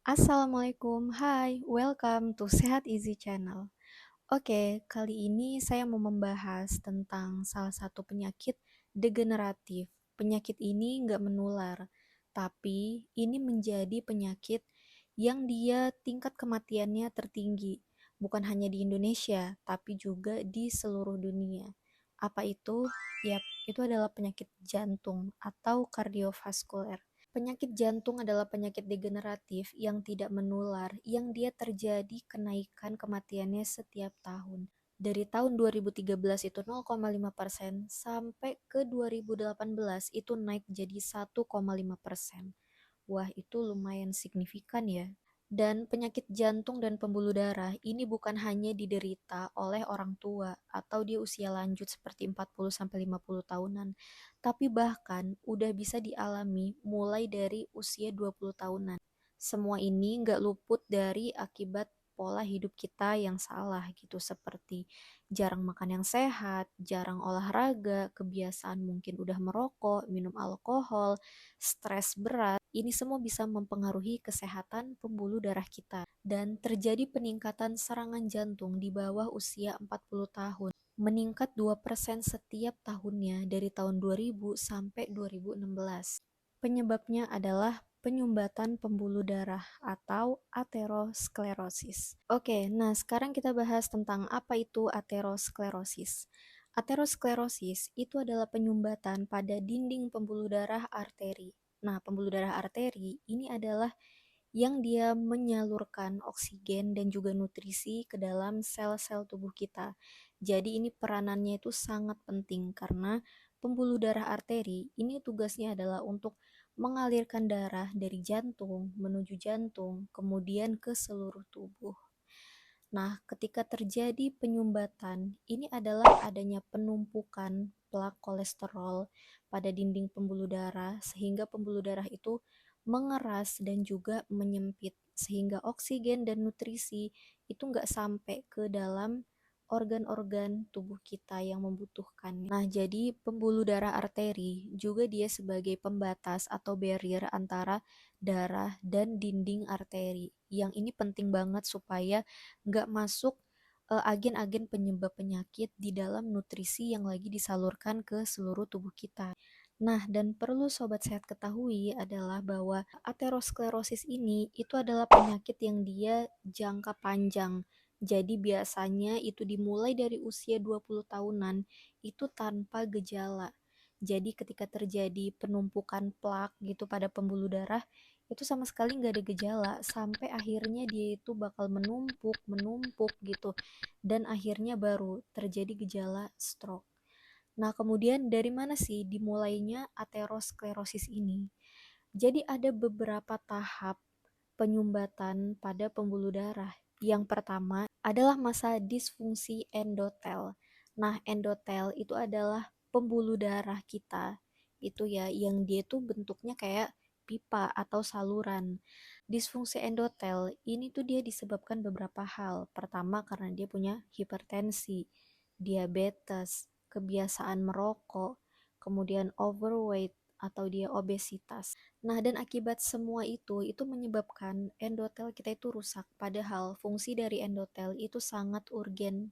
Assalamualaikum, hai, welcome to Sehat Easy Channel. Oke, kali ini saya mau membahas tentang salah satu penyakit degeneratif. Penyakit ini nggak menular, tapi ini menjadi penyakit yang dia tingkat kematiannya tertinggi, bukan hanya di Indonesia, tapi juga di seluruh dunia. Apa itu? Yap, itu adalah penyakit jantung atau kardiovaskuler. Penyakit jantung adalah penyakit degeneratif yang tidak menular, yang dia terjadi kenaikan kematiannya setiap tahun. Dari tahun 2013 itu 0,5% sampai ke 2018 itu naik jadi 1,5%. Wah, itu lumayan signifikan ya. Dan penyakit jantung dan pembuluh darah ini bukan hanya diderita oleh orang tua atau di usia lanjut seperti 40-50 tahunan, tapi bahkan udah bisa dialami mulai dari usia 20 tahunan. Semua ini nggak luput dari akibat pola hidup kita yang salah gitu, seperti jarang makan yang sehat, jarang olahraga, kebiasaan mungkin udah merokok, minum alkohol, stres berat. Ini semua bisa mempengaruhi kesehatan pembuluh darah kita dan terjadi peningkatan serangan jantung di bawah usia 40 tahun, meningkat 2% setiap tahunnya dari tahun 2000 sampai 2016. Penyebabnya adalah penyumbatan pembuluh darah atau aterosklerosis. Oke, nah sekarang kita bahas tentang apa itu aterosklerosis. Aterosklerosis itu adalah penyumbatan pada dinding pembuluh darah arteri. Nah, pembuluh darah arteri ini adalah yang dia menyalurkan oksigen dan juga nutrisi ke dalam sel-sel tubuh kita. Jadi ini peranannya itu sangat penting karena pembuluh darah arteri ini tugasnya adalah untuk mengalirkan darah dari jantung menuju jantung, kemudian ke seluruh tubuh. Nah, ketika terjadi penyumbatan, ini adalah adanya penumpukan plak kolesterol pada dinding pembuluh darah, sehingga pembuluh darah itu mengeras dan juga menyempit, sehingga oksigen dan nutrisi itu nggak sampai ke dalam organ-organ tubuh kita yang membutuhkan. Nah, jadi pembuluh darah arteri juga dia sebagai pembatas atau barrier antara darah dan dinding arteri. Yang ini penting banget supaya nggak masuk agen-agen penyebab penyakit di dalam nutrisi yang lagi disalurkan ke seluruh tubuh kita. Nah, dan perlu sobat sehat ketahui adalah bahwa aterosklerosis ini itu adalah penyakit yang dia jangka panjang. Jadi biasanya itu dimulai dari usia 20 tahunan itu tanpa gejala. Jadi ketika terjadi penumpukan plak gitu pada pembuluh darah, itu sama sekali nggak ada gejala sampai akhirnya dia itu bakal menumpuk gitu, dan akhirnya baru terjadi gejala stroke. Nah, kemudian dari mana sih dimulainya aterosklerosis ini? Jadi ada beberapa tahap penyumbatan pada pembuluh darah. Yang pertama adalah masa disfungsi endotel. Nah, endotel itu adalah pembuluh darah kita. Itu ya, yang dia tuh bentuknya kayak pipa atau saluran. Disfungsi endotel ini tuh dia disebabkan beberapa hal. Pertama karena dia punya hipertensi, diabetes, kebiasaan merokok, kemudian overweight atau dia obesitas. Nah, dan akibat semua itu menyebabkan endotel kita itu rusak. Padahal fungsi dari endotel itu sangat urgen.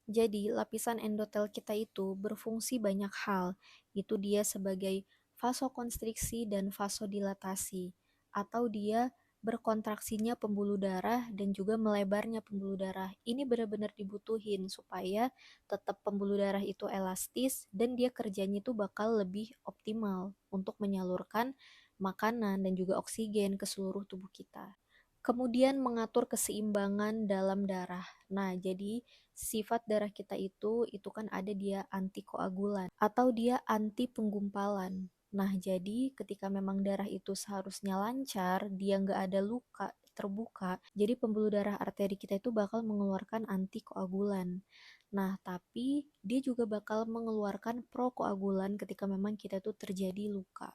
Jadi, lapisan endotel kita itu berfungsi banyak hal. Itu dia sebagai vasokonstriksi dan vasodilatasi, atau dia berkontraksinya pembuluh darah dan juga melebarnya pembuluh darah. Ini benar-benar dibutuhin supaya tetap pembuluh darah itu elastis dan dia kerjanya itu bakal lebih optimal untuk menyalurkan makanan dan juga oksigen ke seluruh tubuh kita. Kemudian mengatur keseimbangan dalam darah. Nah, jadi sifat darah kita itu kan ada dia antikoagulan atau dia anti penggumpalan. Nah, jadi ketika memang darah itu seharusnya lancar, dia nggak ada luka terbuka, jadi pembuluh darah arteri kita itu bakal mengeluarkan antikoagulan. Nah, tapi dia juga bakal mengeluarkan prokoagulan ketika memang kita itu terjadi luka.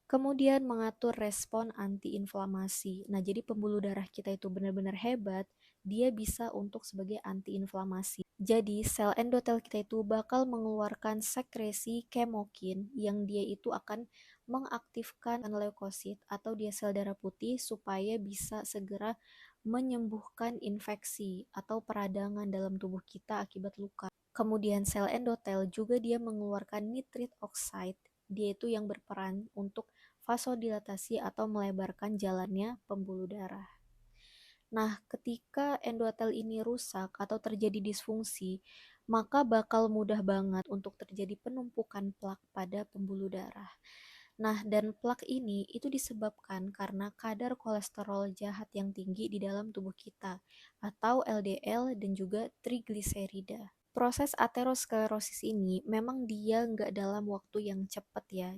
Kemudian mengatur respon antiinflamasi. Nah, jadi pembuluh darah kita itu benar-benar hebat, dia bisa untuk sebagai antiinflamasi. Jadi, sel endotel kita itu bakal mengeluarkan sekresi kemokin yang dia itu akan mengaktifkan leukosit atau dia sel darah putih supaya bisa segera menyembuhkan infeksi atau peradangan dalam tubuh kita akibat luka. Kemudian sel endotel juga dia mengeluarkan nitrit oxide. Dia itu yang berperan untuk vasodilatasi atau melebarkan jalannya pembuluh darah. Nah, ketika endotel ini rusak atau terjadi disfungsi, maka bakal mudah banget untuk terjadi penumpukan plak pada pembuluh darah. Nah, dan plak ini itu disebabkan karena kadar kolesterol jahat yang tinggi di dalam tubuh kita, atau LDL dan juga trigliserida. Proses aterosklerosis ini memang dia nggak dalam waktu yang cepat ya,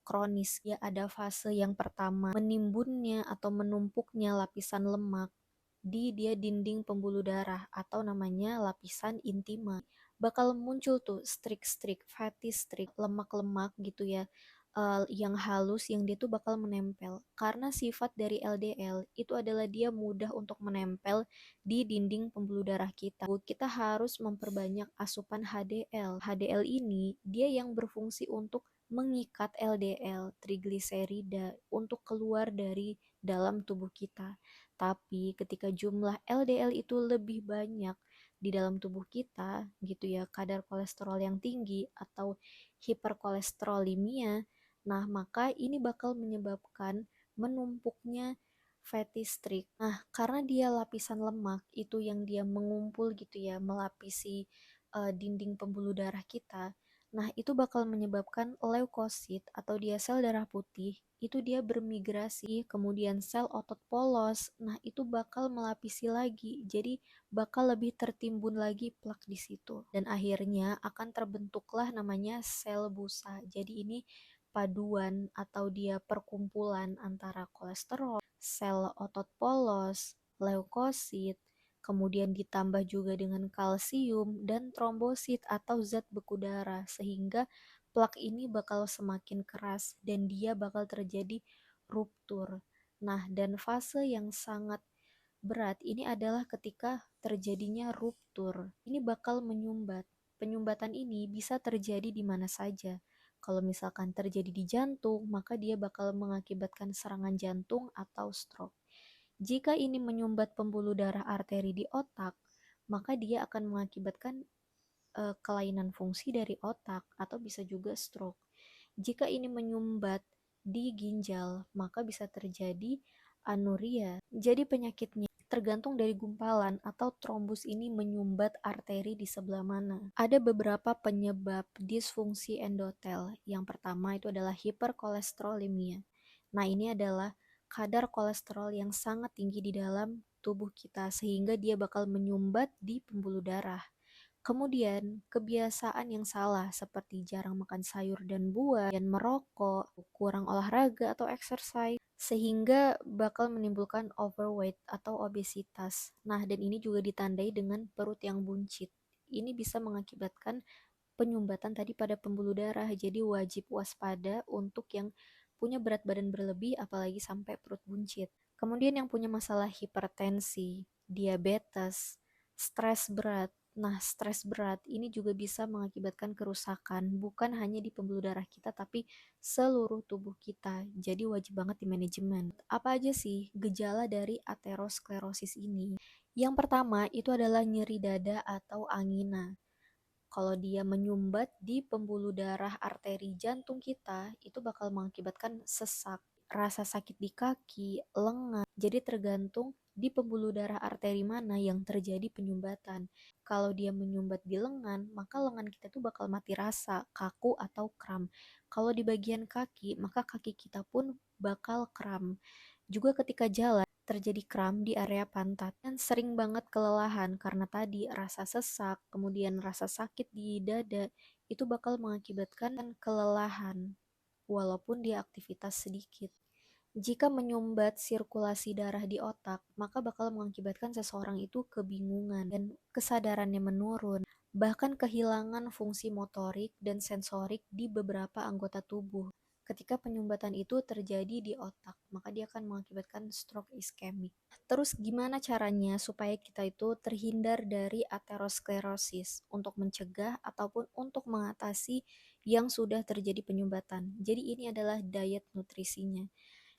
kronis. Ya ada fase yang pertama menimbunnya atau menumpuknya lapisan lemak di dia dinding pembuluh darah atau namanya lapisan intima. Bakal muncul tuh strik-strik, fatty streak, lemak-lemak gitu ya, yang halus yang dia tuh bakal menempel. Karena sifat dari LDL itu adalah dia mudah untuk menempel di dinding pembuluh darah kita. Kita harus memperbanyak asupan HDL. HDL ini dia yang berfungsi untuk mengikat LDL, trigliserida, untuk keluar dari dalam tubuh kita. Tapi ketika jumlah LDL itu lebih banyak di dalam tubuh kita, gitu ya, kadar kolesterol yang tinggi atau hiperkolesterolemia, nah maka ini bakal menyebabkan menumpuknya fatty streak. Nah, karena dia lapisan lemak itu yang dia mengumpul gitu ya, melapisi dinding pembuluh darah kita. Nah, itu bakal menyebabkan leukosit atau dia sel darah putih itu dia bermigrasi, kemudian sel otot polos. Nah, itu bakal melapisi lagi. Jadi bakal lebih tertimbun lagi plak di situ. Dan akhirnya akan terbentuklah namanya sel busa. Jadi ini paduan atau dia perkumpulan antara kolesterol, sel otot polos, leukosit, kemudian ditambah juga dengan kalsium dan trombosit atau zat beku darah, sehingga plak ini bakal semakin keras dan dia bakal terjadi ruptur. Nah, dan fase yang sangat berat ini adalah ketika terjadinya ruptur. Ini bakal menyumbat. Penyumbatan ini bisa terjadi di mana saja. Kalau misalkan terjadi di jantung, maka dia bakal mengakibatkan serangan jantung atau stroke. Jika ini menyumbat pembuluh darah arteri di otak, maka dia akan mengakibatkan kelainan fungsi dari otak atau bisa juga stroke. Jika ini menyumbat di ginjal, maka bisa terjadi anuria. Jadi penyakitnya tergantung dari gumpalan atau trombus ini menyumbat arteri di sebelah mana. Ada beberapa penyebab disfungsi endotel. Yang pertama itu adalah hiperkolesterolemia. Nah, ini adalah kadar kolesterol yang sangat tinggi di dalam tubuh kita sehingga dia bakal menyumbat di pembuluh darah. Kemudian, kebiasaan yang salah seperti jarang makan sayur dan buah, dan merokok, kurang olahraga atau exercise, sehingga bakal menimbulkan overweight atau obesitas. Nah, dan ini juga ditandai dengan perut yang buncit. Ini bisa mengakibatkan penyumbatan tadi pada pembuluh darah, jadi wajib waspada untuk yang punya berat badan berlebih, apalagi sampai perut buncit. Kemudian yang punya masalah hipertensi, diabetes, stres berat. Nah, stres berat ini juga bisa mengakibatkan kerusakan, bukan hanya di pembuluh darah kita, tapi seluruh tubuh kita. Jadi wajib banget di manajemen. Apa aja sih gejala dari aterosklerosis ini? Yang pertama itu adalah nyeri dada atau angina. Kalau dia menyumbat di pembuluh darah arteri jantung kita, itu bakal mengakibatkan sesak, rasa sakit di kaki, lengan. Jadi tergantung di pembuluh darah arteri mana yang terjadi penyumbatan. Kalau dia menyumbat di lengan, maka lengan kita tuh bakal mati rasa, kaku atau kram. Kalau di bagian kaki, maka kaki kita pun bakal kram. Juga ketika jalan, terjadi kram di area pantat dan sering banget kelelahan karena tadi rasa sesak, kemudian rasa sakit di dada, itu bakal mengakibatkan kelelahan walaupun dia aktivitas sedikit. Jika menyumbat sirkulasi darah di otak, maka bakal mengakibatkan seseorang itu kebingungan dan kesadarannya menurun, bahkan kehilangan fungsi motorik dan sensorik di beberapa anggota tubuh. Ketika penyumbatan itu terjadi di otak, maka dia akan mengakibatkan stroke iskemik. Terus gimana caranya supaya kita itu terhindar dari aterosklerosis untuk mencegah ataupun untuk mengatasi yang sudah terjadi penyumbatan. Jadi ini adalah diet nutrisinya.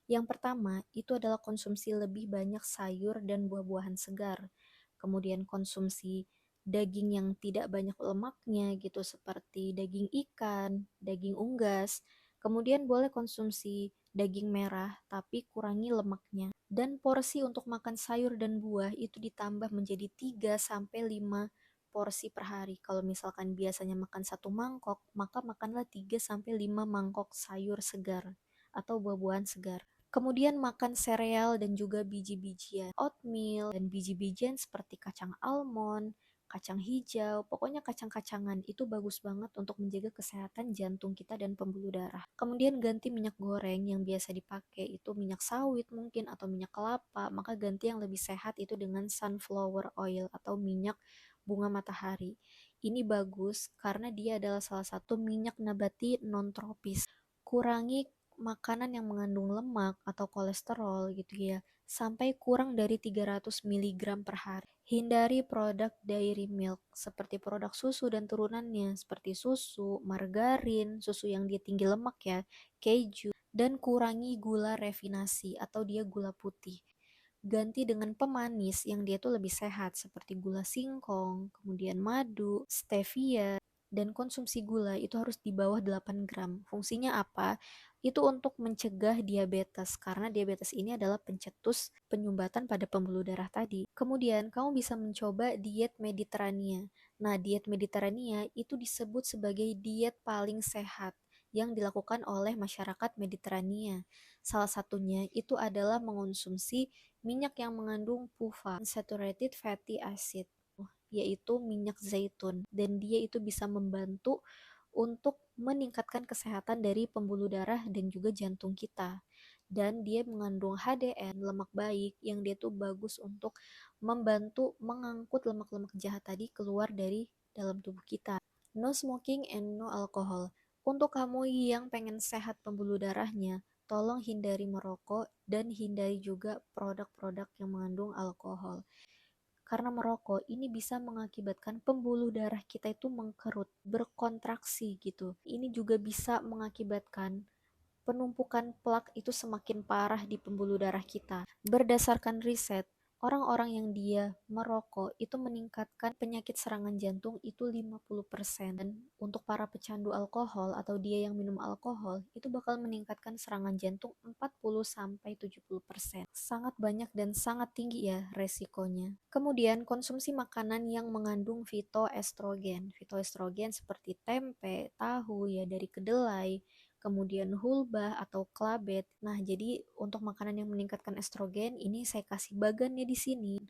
Yang pertama, itu adalah konsumsi lebih banyak sayur dan buah-buahan segar. Kemudian konsumsi daging yang tidak banyak lemaknya gitu seperti daging ikan, daging unggas. Kemudian boleh konsumsi daging merah tapi kurangi lemaknya. Dan porsi untuk makan sayur dan buah itu ditambah menjadi 3 sampai 5 porsi per hari. Kalau misalkan biasanya makan satu mangkok, maka makanlah 3 sampai 5 mangkok sayur segar atau buah-buahan segar. Kemudian makan sereal dan juga biji-bijian, oatmeal dan biji-bijian seperti kacang almond, kacang hijau, pokoknya kacang-kacangan itu bagus banget untuk menjaga kesehatan jantung kita dan pembuluh darah. Kemudian ganti minyak goreng yang biasa dipakai itu minyak sawit mungkin atau minyak kelapa, maka ganti yang lebih sehat itu dengan sunflower oil atau minyak bunga matahari. Ini bagus karena dia adalah salah satu minyak nabati non tropis. Kurangi makanan yang mengandung lemak atau kolesterol gitu ya, sampai kurang dari 300 mg per hari. Hindari produk dairy milk seperti produk susu dan turunannya seperti susu, margarin, susu yang dia tinggi lemak ya, keju, dan kurangi gula refinasi atau dia gula putih. Ganti dengan pemanis yang dia tuh lebih sehat seperti gula singkong, kemudian madu, stevia, dan konsumsi gula itu harus di bawah 8 gram. Fungsinya apa? Itu untuk mencegah diabetes karena diabetes ini adalah pencetus penyumbatan pada pembuluh darah tadi. Kemudian kamu bisa mencoba diet Mediterania. Nah, diet Mediterania itu disebut sebagai diet paling sehat yang dilakukan oleh masyarakat Mediterania. Salah satunya itu adalah mengonsumsi minyak yang mengandung PUFA, unsaturated fatty acid, yaitu minyak zaitun, dan dia itu bisa membantu untuk meningkatkan kesehatan dari pembuluh darah dan juga jantung kita. Dan dia mengandung HDL, lemak baik, yang dia tuh bagus untuk membantu mengangkut lemak-lemak jahat tadi keluar dari dalam tubuh kita. No smoking and no alcohol. Untuk kamu yang pengen sehat pembuluh darahnya, tolong hindari merokok dan hindari juga produk-produk yang mengandung alkohol. Karena merokok ini bisa mengakibatkan pembuluh darah kita itu mengkerut, berkontraksi gitu. Ini juga bisa mengakibatkan penumpukan plak itu semakin parah di pembuluh darah kita. Berdasarkan riset, orang-orang yang dia merokok itu meningkatkan penyakit serangan jantung itu 50%. Dan untuk para pecandu alkohol atau dia yang minum alkohol, itu bakal meningkatkan serangan jantung 40-70%. Sangat banyak dan sangat tinggi ya resikonya. Kemudian konsumsi makanan yang mengandung fitoestrogen. Fitoestrogen seperti tempe, tahu ya dari kedelai, kemudian hulba atau klabet. Nah, jadi untuk makanan yang meningkatkan estrogen ini saya kasih bagannya di sini.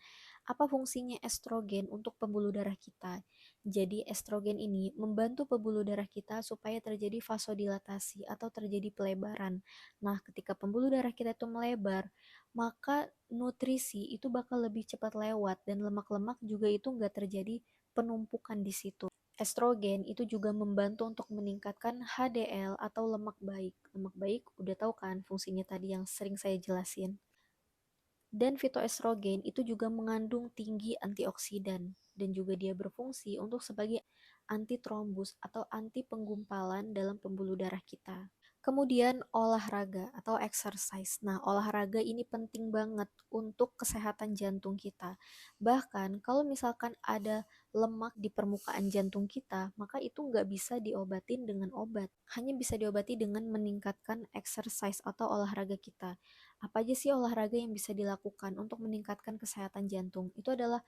Apa fungsinya estrogen untuk pembuluh darah kita? Jadi estrogen ini membantu pembuluh darah kita supaya terjadi vasodilatasi atau terjadi pelebaran. Nah, ketika pembuluh darah kita itu melebar, maka nutrisi itu bakal lebih cepat lewat dan lemak-lemak juga itu nggak terjadi penumpukan di situ. Estrogen itu juga membantu untuk meningkatkan HDL atau lemak baik. Lemak baik udah tahu kan fungsinya tadi yang sering saya jelasin. Dan fitoestrogen itu juga mengandung tinggi antioksidan dan juga dia berfungsi untuk sebagai anti trombus atau anti penggumpalan dalam pembuluh darah kita. Kemudian olahraga atau exercise. Nah, olahraga ini penting banget untuk kesehatan jantung kita. Bahkan kalau misalkan ada lemak di permukaan jantung kita, maka itu nggak bisa diobatin dengan obat. Hanya bisa diobati dengan meningkatkan exercise atau olahraga kita. Apa aja sih olahraga yang bisa dilakukan untuk meningkatkan kesehatan jantung? Itu adalah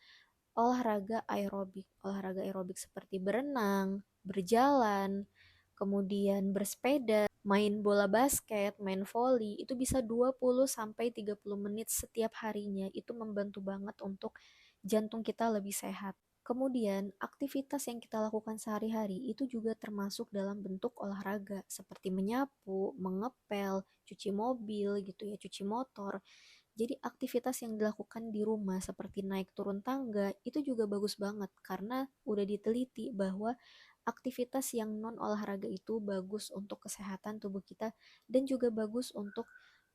olahraga aerobik. Olahraga aerobik seperti berenang, berjalan, kemudian bersepeda, main bola basket, main volley, itu bisa 20 sampai 30 menit setiap harinya. Itu membantu banget untuk jantung kita lebih sehat. Kemudian, aktivitas yang kita lakukan sehari-hari itu juga termasuk dalam bentuk olahraga, seperti menyapu, mengepel, cuci mobil gitu ya, cuci motor. Jadi aktivitas yang dilakukan di rumah seperti naik turun tangga itu juga bagus banget karena udah diteliti bahwa aktivitas yang non olahraga itu bagus untuk kesehatan tubuh kita dan juga bagus untuk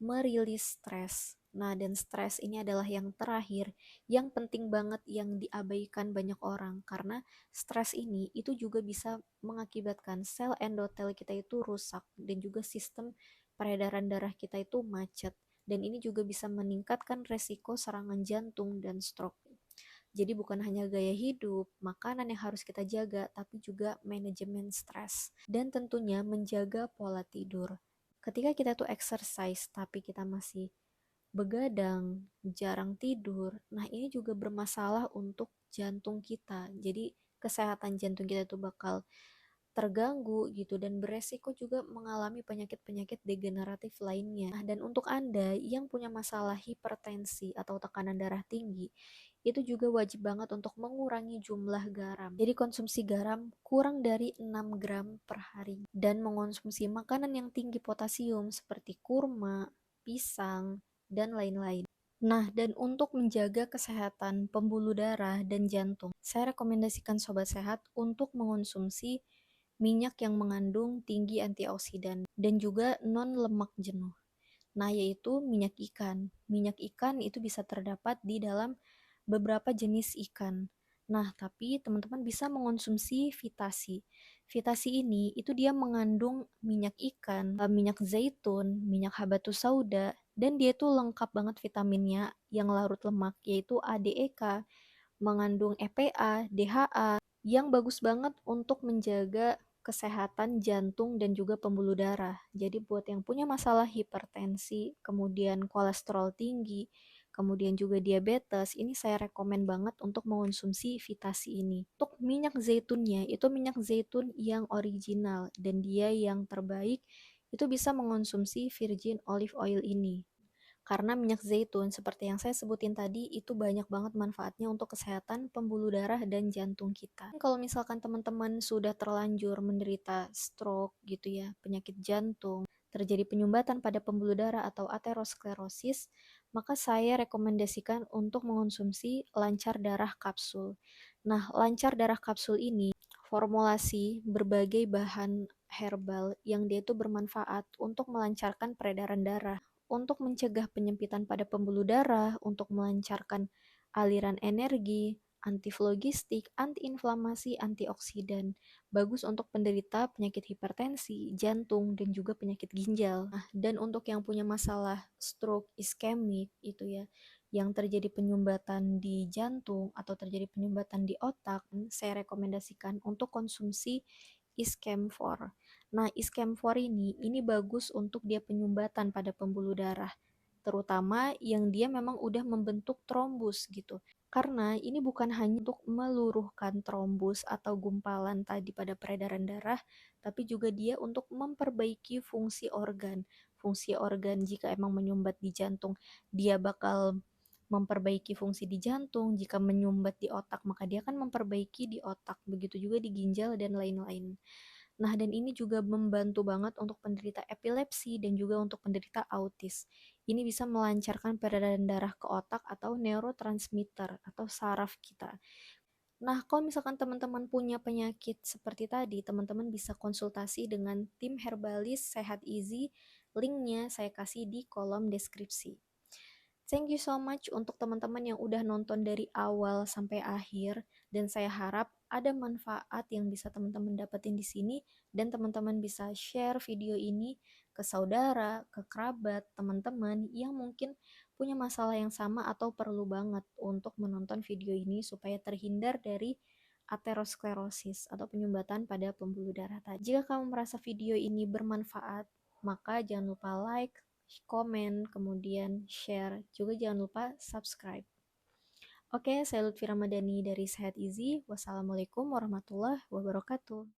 merilis stres. Nah, dan stres ini adalah yang terakhir, yang penting banget yang diabaikan banyak orang karena stres ini itu juga bisa mengakibatkan sel endotel kita itu rusak dan juga sistem peredaran darah kita itu macet. Dan ini juga bisa meningkatkan resiko serangan jantung dan stroke. Jadi bukan hanya gaya hidup, makanan yang harus kita jaga, tapi juga manajemen stres. Dan tentunya menjaga pola tidur. Ketika kita tuh exercise, tapi kita masih begadang, jarang tidur, nah ini juga bermasalah untuk jantung kita. Jadi kesehatan jantung kita tuh bakal terganggu gitu dan beresiko juga mengalami penyakit-penyakit degeneratif lainnya. Nah, dan untuk Anda yang punya masalah hipertensi atau tekanan darah tinggi, itu juga wajib banget untuk mengurangi jumlah garam. Jadi konsumsi garam kurang dari 6 gram per hari dan mengonsumsi makanan yang tinggi potasium seperti kurma, pisang, dan lain-lain. Nah, dan untuk menjaga kesehatan pembuluh darah dan jantung, saya rekomendasikan sobat sehat untuk mengonsumsi minyak yang mengandung tinggi antioksidan dan juga non lemak jenuh. Nah, yaitu minyak ikan. Minyak ikan itu bisa terdapat di dalam beberapa jenis ikan. Nah, tapi teman-teman bisa mengonsumsi fitasi. Fitasi ini itu dia mengandung minyak ikan, minyak zaitun, minyak habatus sauda, dan dia itu lengkap banget vitaminnya yang larut lemak, yaitu ADEK, mengandung EPA, DHA, yang bagus banget untuk menjaga kesehatan jantung dan juga pembuluh darah. Jadi buat yang punya masalah hipertensi, kemudian kolesterol tinggi, kemudian juga diabetes, ini saya rekomen banget untuk mengonsumsi Vitasi ini. Untuk minyak zaitunnya, itu minyak zaitun yang original dan dia yang terbaik itu bisa mengonsumsi virgin olive oil ini. Karena minyak zaitun seperti yang saya sebutin tadi itu banyak banget manfaatnya untuk kesehatan pembuluh darah dan jantung kita. Kalau misalkan teman-teman sudah terlanjur menderita stroke gitu ya, penyakit jantung, terjadi penyumbatan pada pembuluh darah atau aterosklerosis, maka saya rekomendasikan untuk mengonsumsi lancar darah kapsul. Nah, lancar darah kapsul ini formulasi berbagai bahan herbal yang dia itu bermanfaat untuk melancarkan peredaran darah, untuk mencegah penyempitan pada pembuluh darah, untuk melancarkan aliran energi, antiflogistik, antiinflamasi, antioksidan. Bagus untuk penderita penyakit hipertensi, jantung, dan juga penyakit ginjal. Nah, dan untuk yang punya masalah stroke iskemik itu ya, yang terjadi penyumbatan di jantung atau terjadi penyumbatan di otak, saya rekomendasikan untuk konsumsi Iskemfor. Nah, Iskemfor ini bagus untuk dia penyumbatan pada pembuluh darah, terutama yang dia memang udah membentuk trombus gitu. Karena ini bukan hanya untuk meluruhkan trombus atau gumpalan tadi pada peredaran darah, tapi juga dia untuk memperbaiki fungsi organ. Fungsi organ jika emang menyumbat di jantung, dia bakal memperbaiki fungsi di jantung, jika menyumbat di otak, maka dia akan memperbaiki di otak, begitu juga di ginjal dan lain-lain. Nah, dan ini juga membantu banget untuk penderita epilepsi dan juga untuk penderita autis. Ini bisa melancarkan peredaran darah ke otak atau neurotransmitter atau saraf kita. Nah, kalau misalkan teman-teman punya penyakit seperti tadi, teman-teman bisa konsultasi dengan tim Herbalis Sehat Easy. Linknya saya kasih di kolom deskripsi. Thank you so much untuk teman-teman yang udah nonton dari awal sampai akhir dan saya harap ada manfaat yang bisa teman-teman dapetin di sini dan teman-teman bisa share video ini ke saudara, ke kerabat, teman-teman yang mungkin punya masalah yang sama atau perlu banget untuk menonton video ini supaya terhindar dari aterosklerosis atau penyumbatan pada pembuluh darah tadi. Jika kamu merasa video ini bermanfaat, maka jangan lupa like, komen, kemudian share. Juga jangan lupa subscribe. Oke, saya Lutfi Ramadhani dari Sehat Easy. Wassalamualaikum warahmatullahi wabarakatuh.